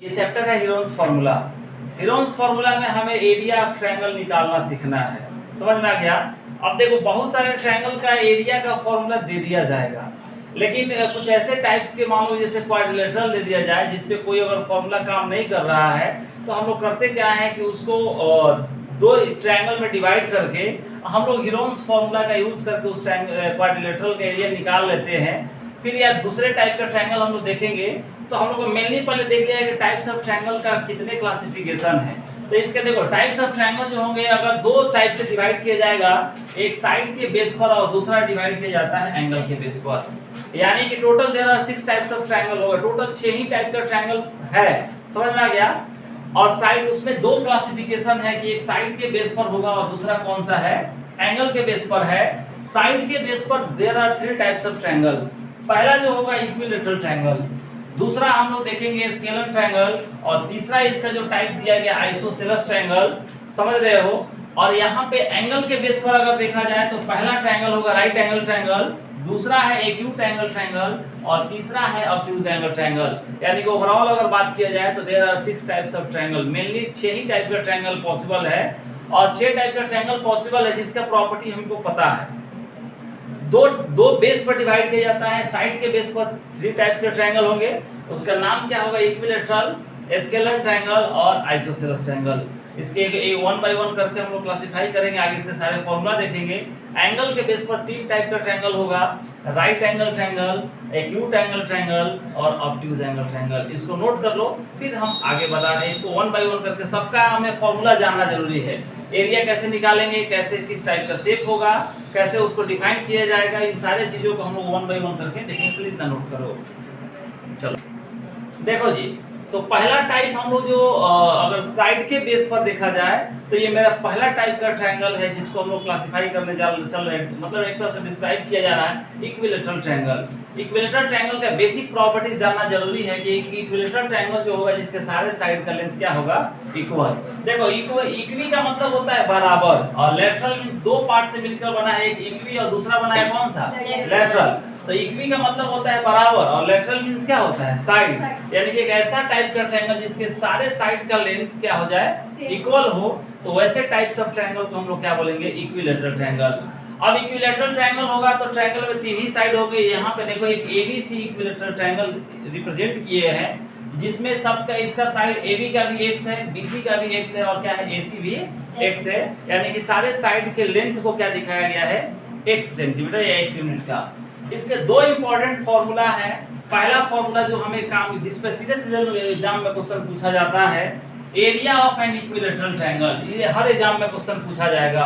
ये चैप्टर है Heron's formula. Heron's formula में हमें एरिया ऑफ ट्रायंगल निकालना सीखना है। समझ में आ गया? अब देखो बहुत सारे ट्रायंगल का एरिया का फार्मूला दे दिया जाएगा, लेकिन कुछ ऐसे टाइप्स के मान लो जैसे क्वाड्रिलेटरल दे दिया जाए जिसपे कोई अगर फार्मूला काम नहीं कर रहा है तो हम लोग करते क्या है कि उसको दो ट्रायंगल में डिवाइड करके हम लोग हीरोन्स फार्मूला का यूज करके उस क्वाड्रिलेटरल का एरिया निकाल लेते हैं। फिर या दूसरे टाइप का ट्रायंगल हम लोग देखेंगे तो हम लोग को मेनली पहले देख लिया कि टाइप्स ऑफ ट्रायंगल का कितने क्लासिफिकेशन है। तो इसके देखो टाइप्स ऑफ ट्रायंगल जो होंगे अगर दो टाइप से डिवाइड किया जाएगा, एक साइड के बेस पर और दूसरा डिवाइड किया जाता है एंगल के बेस पर, यानी कि total there are 6 types of triangle होगा। टोटल 6 ही टाइप का ट्रायंगल है। समझ में आ गया? और साइड उसमें दो क्लासिफिकेशन है कि एक साइड के बेस पर होगा और दूसरा कौन सा है, एंगल के बेस पर है। साइड के बेस पर there are 3 types of triangle. पहला जो होगा इक्विलैटरल ट्रायंगल, दूसरा हम लोग देखेंगे स्केलर ट्रायंगल और तीसरा इसका जो टाइप दिया गया आइसोसेलेस ट्रायंगल। समझ रहे हो? और यहाँ पे एंगल के बेस पर अगर देखा जाए तो पहला ट्रायंगल होगा राइट एंगल ट्रायंगल, दूसरा है एक्यूट एंगल ट्रायंगल और तीसरा है ऑब्ट्यूज एंगल ट्रायंगल। यानी कि ओवरऑल अगर बात किया जाए तो there are 6 types of triangle. Mainly 6 ही टाइप का ट्रायंगल पॉसिबल है और 6 टाइप का ट्रायंगल पॉसिबल है जिसका प्रॉपर्टी हमको पता है। दो बेस पर डिवाइड किया जाता है। साइड के बेस पर 3 टाइप्स के ट्रायंगल होंगे, उसका नाम क्या होगा, इक्विलैटरल, स्केलर ट्रायंगल और आइसोसेलेस ट्रायंगल। इसके एक 1 बाय 1 करके हम लोग क्लासिफाई करेंगे, आगे इसके सारे फॉर्मूला देखेंगे। एंगल के बेस पर 3 टाइप का ट्रायंगल होगा, right angle triangle, acute angle triangle और ऑब्ट्यूज एंगल ट्रायंगल। इसको नोट कर लो, फिर हम आगे बता रहे हैं। इसको 1 बाय 1 करके सबका हमें फॉर्मूला जानना जरूरी है। एरिया कैसे निकालेंगे, कैसे किस टाइप का शेप होगा, कैसे उसको डिफाइन किया जाएगा, इन सारे चीजों को हम लोग 1 बाय 1 करके देखेंगे। प्लीज इतना नोट करो। चलो देखो जी, तो पहला टाइप हम लोग जो अगर साइड के बेस पर देखा जाए तो ये मेरा पहला टाइप का ट्रायंगल है जिसको हम लोग क्लासिफाई करने चल रहे हैं, मतलब एक तरह से डिस्क्राइब किया जा रहा है इक्विलैटरल ट्रायंगल। इक्विलैटरल ट्रायंगल का बेसिक प्रॉपर्टीज जानना जरूरी है कि इक्विलैटरल ट्रायंगल जो होगा जिसके सारे साइड का लेंथ क्या होगा, इक्वल। देखो इक्वी का मतलब होता है बराबर और लेटरल मींस दो पार्ट से मिलकर बना है, एक इक्वी और दूसरा बना है कौन सा, लेटरल। तो इक्वी का मतलब होता है बराबर और लेटरल मींस क्या होता है, साइड। यानी कि एक ऐसा टाइप का ट्रायंगल जिसके सारे साइड का लेंथ क्या हो जाए, इक्वल हो, तो वैसे टाइप्स ऑफ ट्रायंगल को हम लोग क्या बोलेंगे, इक्विलैटरल ट्रायंगल। अब इक्विलैटरल ट्रायंगल होगा तो ट्रायंगल में 3 ही साइड हो गई। यहाँ पे देखो एक एबीसी इक्विलैटरल ट्रायंगल रिप्रेजेंट किए हैं जिसमें सबका इसका साइड AB का भी x है, BC का भी x है और क्या है, AC भी x है। यानी कि सारे साइड के लेंथ को क्या दिखाया गया है, x सेंटीमीटर या x यूनिट का। इसके दो इंपॉर्टेंट फार्मूला है। पहला फार्मूला जो हमें काम जिस पे सीधे एग्जाम में क्वेश्चन पूछा जाता है, area of an equilateral triangle. ये हर एग्जाम में क्वेश्चन पूछा जाएगा।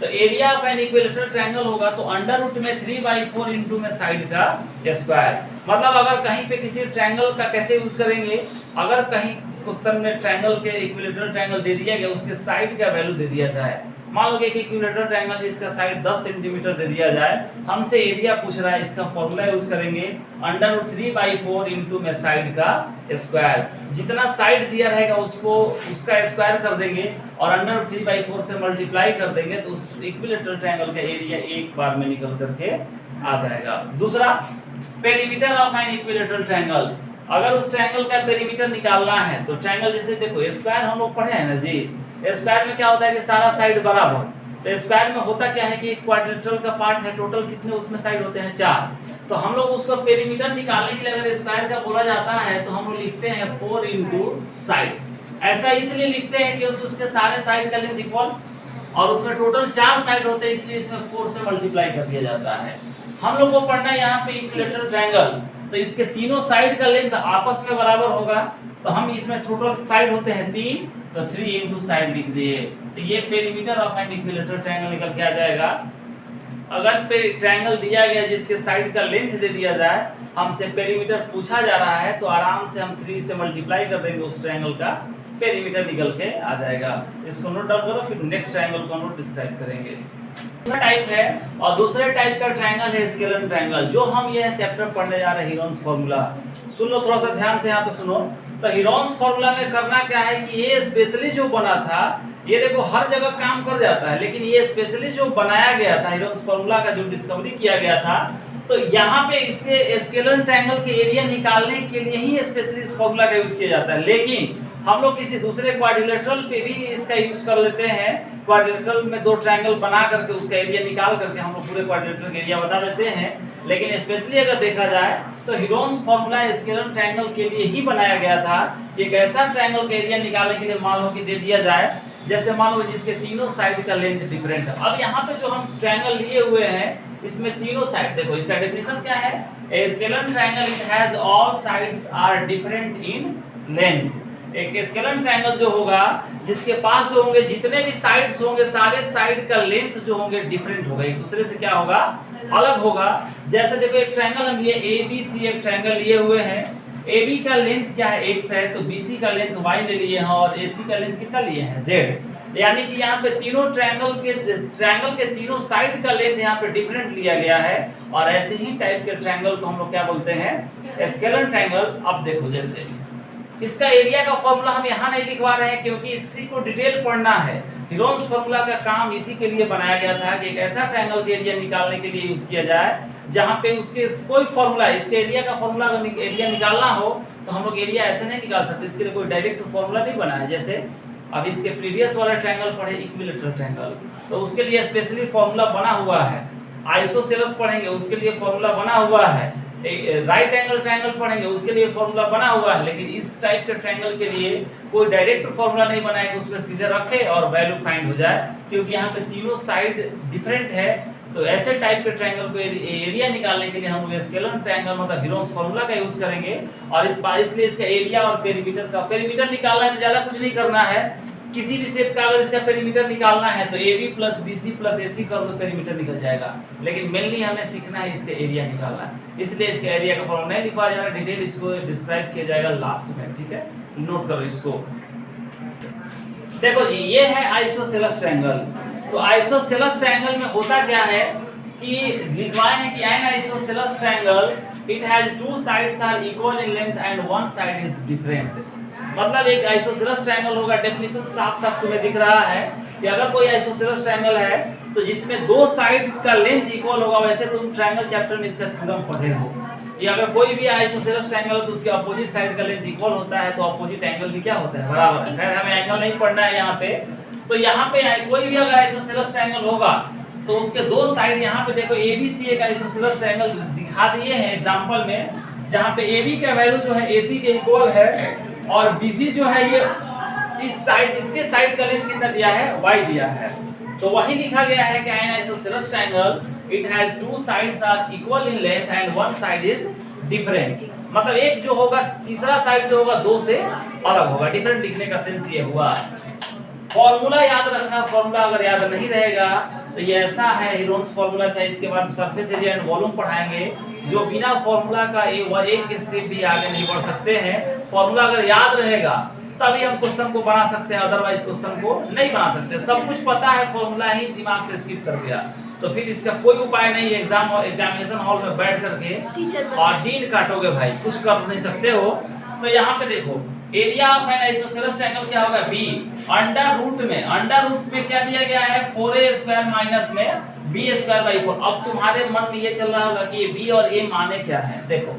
तो area of an equilateral triangle होगा तो अंडर रूट में 3/4 इनटू में साइड का स्क्वायर। मतलब अगर कहीं पे किसी ट्रायंगल का कैसे यूज करेंगे, अगर कहीं क्वेश्चन में ट्रायंगल के इक्विलैटरल ट्रायंगल दे दिया गया, उसके साइड का वैल्यू दे दिया जाए। मान लो कि एक इक्विलैटरल ट्रायंगल जिसका साइड 10 सेंटीमीटर दे दिया जाए, हमसे एरिया पूछ रहा है, इसका फॉर्मूला यूज करेंगे अंडर रूट 3/4 इनटू में साइड का स्क्वायर। जितना साइड दिया रहेगा उसको उसका स्क्वायर कर देंगे और अंडर रूट 3/4 से मल्टीप्लाई कर देंगे तो उस इक्विलैटरल ट्रायंगल का एरिया एक बार में निकल करके आ जाएगा। दूसरा, perimeter of an equilateral triangle. अगर उस ट्रायंगल का पेरीमीटर निकालना है तो ट्रायंगल जैसे देखो स्क्वायर हम लोग पढ़े हैं ना जी, स्क्वायर में क्या होता है कि सारा साइड बराबर। तो स्क्वायर में होता क्या है कि क्वाड्रिलेटरल का पार्ट है, टोटल कितने उसमें साइड होते हैं, 4। तो हम लोग उसको पेरीमीटर निकालने के लिए अगर स्क्वायर का बोला जाता है तो हम लोग लिखते हैं 4 इनटू साइड। ऐसा इसलिए लिखते हैं क्योंकि उसके सारे साइड का लेंथ इक्वल और उसमें टोटल 4 साइड होते हैं, इसलिए इसमें 4 से मल्टीप्लाई कर दिया जाता है। हम लोग को पढ़ना है यहाँ पे इक्विलैटरल ट्रायंगल, तो इसके तीनों साइड का लेंथ आपस में बराबर होगा। तो हम इसमें टोटल साइड होते हैं 3, तो 3 इनटू साइड लिख दिए। तो ये perimeter of an equilateral triangle निकल के आ जाएगा। अगर ट्रायंगल दिया गया जिसके साइड का लेंथ दे दिया जाए, हमसे पेरीमीटर पूछा जा रहा है, तो आराम से हम 3 से मल्टीप्लाई कर देंगे, उस ट्रायंगल का पेरीमीटर निकल के आ जाएगा। इसको नोट डाउन करो, फिर नेक्स्ट ट्रायंगल को हम लोग डिस्क्राइब करेंगे। दूसरा टाइप है और दूसरे टाइप का ट्रायंगल है स्केलर ट्रायंगल, जो हम ये चैप्टर पढ़ने जा रहे हैं हीरोन्स फार्मूला। सुन लो थोड़ा सा ध्यान से, यहाँ पे सुनो। तो हीरोन्स फार्मूला में करना क्या है कि ये स्पेशली जो बना था ये देखो हर जगह काम कर जाता है, लेकिन ये स्पेशली जो बनाया गया था हीरोन्स फार्मूला का, जो डिस्कवरी किया गया था, तो यहाँ पे इससे स्केलर ट्रायंगल के एरिया निकालने के लिए ही स्पेशली इस फार्मूला का यूज किया जाता है। लेकिन हम लोग किसी दूसरे क्वाड्रिलेटरल पे भी इसका यूज कर लेते हैं। क्वाड्रिलेटरल में दो ट्रायंगल बना करके उसका एरिया निकाल करके हम लोग पूरे क्वाड्रिलेटरल का एरिया बता देते हैं। लेकिन स्पेशली अगर देखा जाए तो हीरोन्स फार्मूला स्केलर ट्रायंगल के लिए ही बनाया गया था। एक ऐसा ट्रायंगल का एरिया निकालने के लिए मान लो कि दे दिया जाए, जैसे मान लो जिसके तीनों साइड का लेंथ डिफरेंट है। अब यहाँ पे जो हम ट्रायंगल लिए हुए हैं इसमें तीनों साइड, देखो इसका डेफिनेशन क्या है, a scalene triangle it has all sides are different in length. एक स्केलर ट्रायंगल जो होगा जिसके पास जो होंगे जितने भी साइड्स होंगे सारे साइड का लेंथ जो होंगे डिफरेंट होगा, एक दूसरे से क्या होगा, अलग होगा। जैसे देखो एक ट्रायंगल हम लिए ABC, एक ट्रायंगल लिए हुए हैं, AB का लेंथ क्या है x है, तो BC का लेंथ y ले लिए हैं और AC का लेंथ कितना लिए हैं z। यानी कि यहाँ पे तीनों ट्रायंगल के तीनों साइड का लेंथ यहाँ पे डिफरेंट लिया गया है। और ऐसे ही टाइप के ट्रायंगल को हम लोग क्या बोलते हैं, स्केलर ट्रायंगल। अब देखो जैसे इसका एरिया का फॉर्मूला हम यहाँ नहीं लिखवा रहे हैं क्योंकि इसी को डिटेल पढ़ना है। हीरोन्स फार्मूला का काम इसी के लिए बनाया गया था कि एक ऐसा ट्रायंगल का एरिया निकालने के लिए यूज किया जाए जहाँ पे उसके कोई फॉर्मूला, इसके एरिया का फॉर्मूला अगर एरिया निकालना हो तो हम लोग एरिया ऐसे नहीं निकाल सकते, इसके लिए कोई डायरेक्ट फॉर्मूला नहीं बना है। जैसे अब इसके प्रीवियस वाला ट्रायंगल पढ़े इक्विलैटरल ट्रायंगल, तो उसके लिए स्पेशली फॉर्मूला बना हुआ है। आइसोसेलेस पढ़ेंगे उसके लिए फॉर्मूला बना हुआ है। राइट एंगल ट्रायंगल पढ़ेंगे उसके लिए फॉर्मूला बना हुआ है। लेकिन इस टाइप के ट्रायंगल के लिए कोई डायरेक्ट फॉर्मूला नहीं बना है कि उसमें सीधे रखे और वैल्यू फाइंड हो जाए, क्योंकि यहाँ पे तीनों साइड डिफरेंट है। तो ऐसे टाइप के ट्रायंगल को एरिया निकालने के लिए हम लोग स्केलर ट्रायंगल मतलब हीरोन्स फार्मूला का यूज करेंगे। और इस बार इसलिए इसका एरिया और पेरीमीटर निकालना है तो ज्यादा कुछ नहीं करना है। किसी भी शेप का अगर इसका पेरीमीटर निकालना है तो AB plus BC plus AC कर दो, पेरीमीटर निकल जाएगा। लेकिन मेनली हमें सीखना है इसके एरिया निकालना है, इसलिए इसके एरिया का फॉर्मूला नहीं लिखा जाएगा, डिटेल इसको डिस्क्राइब किया जाएगा लास्ट में। ठीक है, नोट करो इसको। देखो जी ये है आइसोसेलेस ट्रायंगल। तो आइसोसेलेस ट्रायंगल में होता क्या है कि लिखवाए हैं कि an isosceles triangle it has two sides are equal in length and one side is different. मतलब एक आइसोसेलेस ट्रायंगल होगा, डेफिनेशन साफ साफ तुम्हें दिख रहा है कि अगर कोई आइसोसेलेस ट्रायंगल है तो जिसमें दो साइड का लेंथ इक्वल होगा। वैसे तुम ट्रायंगल चैप्टर में इसका थ्योरम पढ़े हो कि अगर कोई भी आइसोसेलेस ट्रायंगल है तो उसके अपोजिट साइड का लेंथ इक्वल होता है, तो अपोजिट एंगल भी क्या होता है, बराबर है। खैर हमें एंगल नहीं पढ़ना है यहाँ पे। तो यहाँ पे कोई भी अगर आइसोसेलेस ट्रायंगल होगा तो उसके दो साइड, यहाँ पे देखो ABC एक आइसोसेलेस ट्रायंगल दिखा दिए हैं एग्जांपल में, जहाँ पे AB का वैल्यू जो है AC के इक्वल है और BC जो है ये इस साइड, इसके साइड का लेंथ कितना दिया है, y दिया है। तो वही लिखा गया है कि an isosceles triangle it has two sides are equal in length and one side is different. मतलब एक जो होगा तीसरा साइड जो होगा दो से अलग होगा। डिफरेंट लिखने का सेंस ये हुआ। फॉर्मूला याद रखना, फॉर्मूला अगर याद नहीं रहेगा तो ये ऐसा है हीरोन्स फार्मूला। चाहे इसके बाद सरफेस एरिया एंड वॉल्यूम पढ़ाएंगे जो बिना फॉर्मूला का एक स्टेप भी आगे नहीं बढ़ सकते हैं। फॉर्मूला अगर याद रहेगा तभी हम क्वेश्चन को बना सकते हैं, अदरवाइज क्वेश्चन को नहीं बना सकते। सब कुछ पता है, फॉर्मूला ही दिमाग से स्किप कर दिया तो फिर इसका कोई उपाय नहीं। एग्जामिनेशन हॉल में बैठ करके और दिन काटोगे भाई, कुछ कर नहीं सकते हो। तो यहाँ पे देखो area of N isosceles triangle क्या होगा, b अंडर रूट में क्या दिया गया है, 4a स्क्वायर माइनस में b स्क्वायर बाई 4। अब तुम्हारे मन में ये चल रहा होगा कि ये b और a माने क्या है। देखो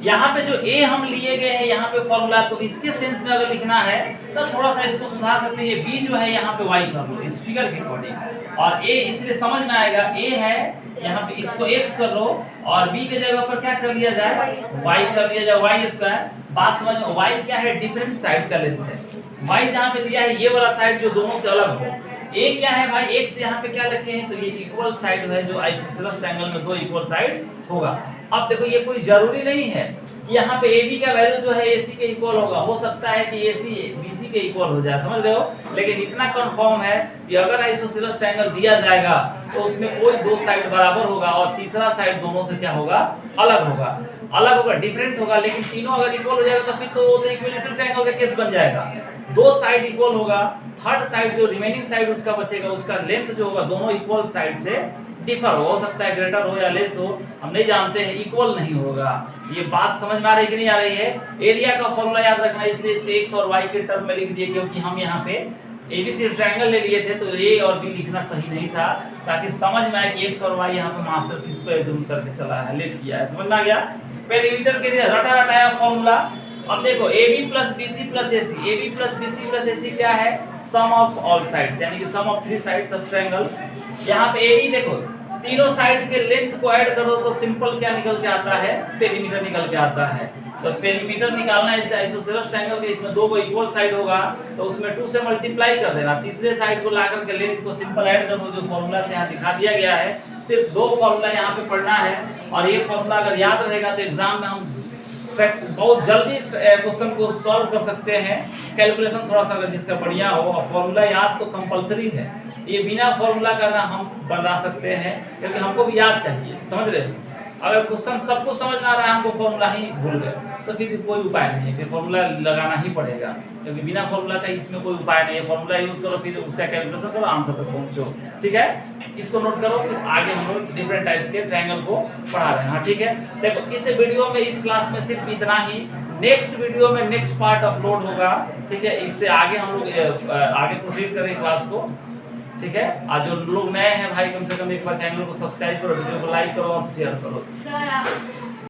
यहाँ पे जो a हम लिए गए हैं यहाँ पे फॉर्मूला, तो इसके सेंस में अगर लिखना है तो थोड़ा सा इसको सुधार सकते हैं। ये b जो है यहाँ पे y कर लो इस फिगर के अकॉर्डिंग, और a इसलिए समझ में आएगा a है यहाँ पे, इसको x कर लो और b के जगह पर क्या कर लिया जाए, y कर लिया जाए, y स्क्वायर। बात समझ में, y क्या है, डिफरेंट साइड का लेंथ है। y जहाँ पे दिया है ये वाला साइड जो दोनों से अलग हो। a क्या है भाई, x यहाँ पे क्या रखे हैं, तो ये इक्वल साइड है जो आइसोसेलेस ट्रायंगल में दो इक्वल साइड होगा। अब देखो ये कोई जरूरी नहीं है कि यहाँ पे AB का वैल्यू जो है AC के इक्वल होगा, हो सकता है कि AC BC के इक्वल हो जाए, समझ रहे हो। लेकिन इतना कंफर्म है कि अगर आइसोसेलेस ट्रायंगल दिया जाएगा तो उसमें कोई दो साइड बराबर होगा और तीसरा साइड दोनों से क्या होगा, अलग होगा, डिफरेंट होगा। लेकिन तीनों अगर इक्वल हो जाएगा तो फिर तो इक्विलैटरल ट्रायंगल का केस बन जाएगा। दो साइड इक्वल होगा, थर्ड साइड जो रिमेनिंग साइड उसका बचेगा, उसका लेंथ जो होगा दोनों इक्वल साइड से डिफर हो सकता है, ग्रेटर हो या लेस हो, हम नहीं जानते हैं, इक्वल नहीं होगा। ये बात समझ में आ रही है कि नहीं आ रही है। एरिया का फॉर्मूला याद रखना, इसलिए इसके x और y के टर्म में लिख दिए, क्योंकि हम यहाँ पे एबीसी ट्रायंगल ले लिए थे तो ए और बी लिखना सही नहीं था, ताकि समझ में आए कि एक्स और वाई यहाँ पे मास्टर किसको एज्यूम करके चला है, लेट किया है, समझ में आ गया। पेरीमीटर के लिए रटा रटाया फॉर्मूला। अब देखो AB plus BC plus AC, AB plus BC plus AC क्या है, सम ऑफ ऑल साइड्स, यानी कि सम ऑफ 3 साइड्स ऑफ ट्रायंगल। यहाँ पे AB देखो तीनों साइड के लेंथ को ऐड करो तो सिंपल क्या निकल के आता है, पेरीमीटर निकल के आता है। तो पेरीमीटर निकालना है इस आइसोसेलेस ट्रायंगल के, इसमें दो को इक्वल साइड होगा तो उसमें 2 से मल्टीप्लाई कर देना, तीसरे साइड को लाकर के लेंथ को सिंपल ऐड कर दो, जो फॉर्मूला से यहाँ दिखा दिया गया है। सिर्फ 2 फॉर्मूला यहाँ पे पढ़ना है, और ये फॉर्मूला अगर याद रहेगा तो एग्जाम में हम बहुत जल्दी क्वेश्चन को सॉल्व कर सकते हैं। कैलकुलेशन थोड़ा सा अगर जिसका बढ़िया हो, और फॉर्मूला याद तो कंपलसरी है, ये बिना फॉर्मूला का ना हम बना सकते हैं, क्योंकि हमको भी याद चाहिए, समझ रहे हो। अगर क्वेश्चन सबको समझ में आ रहा है, हमको फॉर्मूला ही भूल गए, तो फिर कोई उपाय नहीं है, फिर फॉर्मूला लगाना ही पड़ेगा, क्योंकि बिना फॉर्मूला का इसमें कोई उपाय नहीं है। फॉर्मूला यूज करो, फिर उसका कैलकुलेशन करो, आंसर तक पहुंचो, ठीक है। इसको नोट करो, फिर आगे हम लोग डिफरेंट टाइप्स के ट्रायंगल को पढ़ा रहे हैं, हाँ ठीक है। देखो इस वीडियो में, इस क्लास में सिर्फ इतना ही। नेक्स्ट वीडियो में नेक्स्ट पार्ट अपलोड होगा, ठीक है। इससे आगे हम लोग आगे प्रोसीड करेंगे क्लास को, ठीक है। आज जो लोग नए हैं भाई, कम से कम एक बार चैनल को सब्सक्राइब करो, वीडियो को लाइक करो और शेयर करो। सर